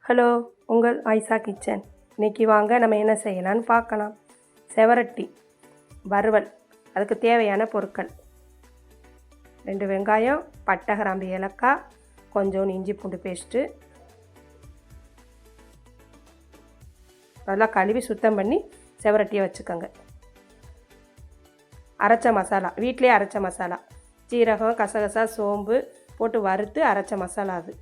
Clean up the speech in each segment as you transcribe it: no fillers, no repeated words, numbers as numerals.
Hello, உங்கள் Ayesha kitchen. இன்றைக்கி வாங்க நம்ம என்ன செய்யலான்னு பார்க்கலாம். செவரட்டி வறுவல். அதுக்கு தேவையான பொருட்கள்: 2 வெங்காயம், பட்டை, கிராம்பு, ஏலக்காய், கொஞ்சோண்டு இஞ்சி பூண்டு பேஸ்ட்டு. நல்லா கழுவி சுத்தம் பண்ணி செவரட்டியை வச்சுக்கோங்க. அரைச்ச மசாலா, வீட்டிலே அரைச்ச மசாலா, சீரகம், கசகசா, சோம்பு போட்டு வறுத்து அரைச்ச மசாலா. அது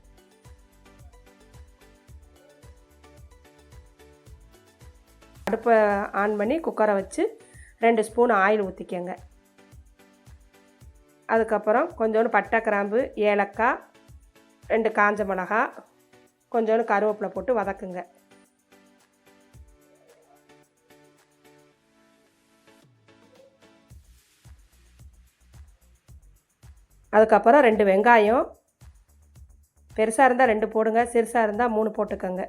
அடுப்பை ஆன் பண்ணி குக்கரை வச்சு 2 ஸ்பூன் ஆயில் ஊற்றிக்கங்க. அதுக்கப்புறம் கொஞ்சோண்டு பட்டை, கிராம்பு, ஏலக்காய், 2 காஞ்ச மிளகா, கொஞ்சோண்டு கருவேப்பிலை போட்டு வதக்குங்க. அதுக்கப்புறம் 2 வெங்காயம், பெருசாக இருந்தால் 2 போடுங்க, சிறுசாக இருந்தால் 3 போட்டுக்கோங்க.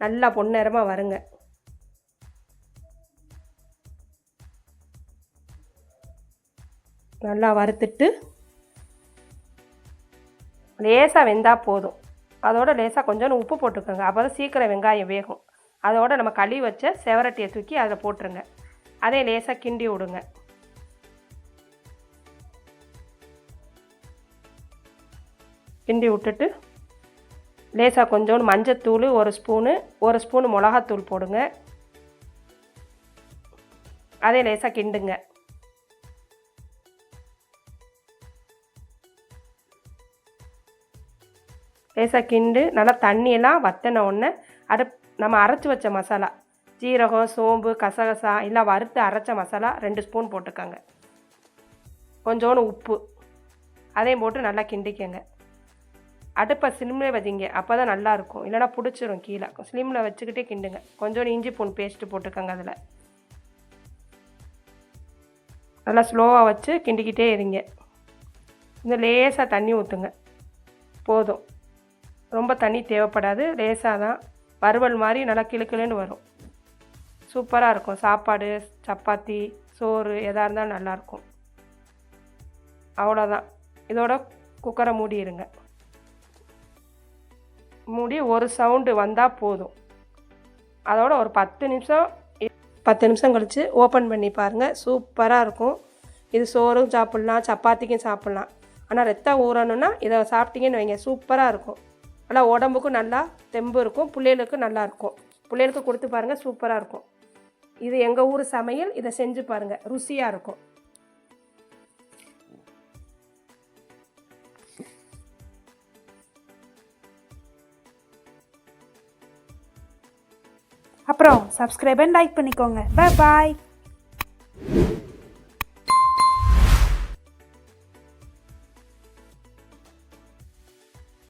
நல்லா பொன்னிறமாக வருங்க. நல்லா வறுத்துட்டு லேசாக வெந்தால் போதும். அதோட லேசாக கொஞ்சோண்டு உப்பு போட்டுக்கோங்க. அப்போ தான் சீக்கிரம் வெங்காயம் வேகும். அதோட நம்ம கழுவி வச்ச செவரட்டியை தூக்கி அதில் போட்டுருங்க. அதே லேசாக கிண்டி விடுங்க. கிண்டி விட்டுட்டு லேசாக கொஞ்சோண்டு மஞ்சத்தூள் 1 ஸ்பூனு மிளகாத்தூள் போடுங்க. அதே லேசாக கிண்டுங்க. லேசாக கிண்டு நல்லா தண்ணியெல்லாம் வற்றின உடனே நம்ம அரைச்சி வச்ச மசாலா, ஜீரகம், சோம்பு, கசகசா எல்லாம் வறுத்து அரைச்ச மசாலா 2 ஸ்பூன் போட்டுக்கோங்க. கொஞ்சோண்டு உப்பு அதையும் போட்டு நல்லா கிண்டிக்கங்க. அடுப்பை ஸ்லிம்மில் வச்சிங்க, அப்போ தான் நல்லாயிருக்கும். இல்லைனா பிடிச்சிரும் கீழே. ஸ்லிம்மில் வச்சுக்கிட்டே கிண்டுங்க. கொஞ்சோண்டு இஞ்சி பூண்டு பேஸ்ட்டு போட்டுக்கோங்க. அதில் நல்லா ஸ்லோவாக வச்சு கிண்டிக்கிட்டே இருங்க. இந்த லேசாக தண்ணி ஊற்றுங்க, போதும். ரொம்ப தண்ணி தேவைப்படாது. லேசாக தான் வறுவல் மாதிரி நல்லா கிளுக்கிளுன்னு வரும். சூப்பராக இருக்கும். சாப்பாடு, சப்பாத்தி, சோறு எதாக இருந்தாலும் நல்லாயிருக்கும். அவ்வளோதான். இதோட குக்கரை மூடிடுங்க. மூடி ஒரு சவுண்டு வந்தால் போதும். அதோட ஒரு 10 நிமிஷம் கழித்து ஓப்பன் பண்ணி பாருங்கள். சூப்பராக இருக்கும். இது சோறும் சாப்பிட்லாம், சப்பாத்திக்கும் சாப்பிட்லாம். ஆனால் ரத்தம் ஊறணுன்னா இதை சாப்பிட்டீங்கன்னு வைங்க, சூப்பராக இருக்கும். நல்லா உடம்புக்கும் நல்லா தெம்பு இருக்கும். பிள்ளைகளுக்கும் நல்லாயிருக்கும். பிள்ளைகளுக்கு கொடுத்து பாருங்கள், சூப்பராக இருக்கும். இது எங்கள் ஊர் சமையல். இதை செஞ்சு பாருங்கள், ருசியாக இருக்கும். அப்புறம் சப்ஸ்கிரைப் அண்ட் லைக் பண்ணிக்கோங்க. பாய்.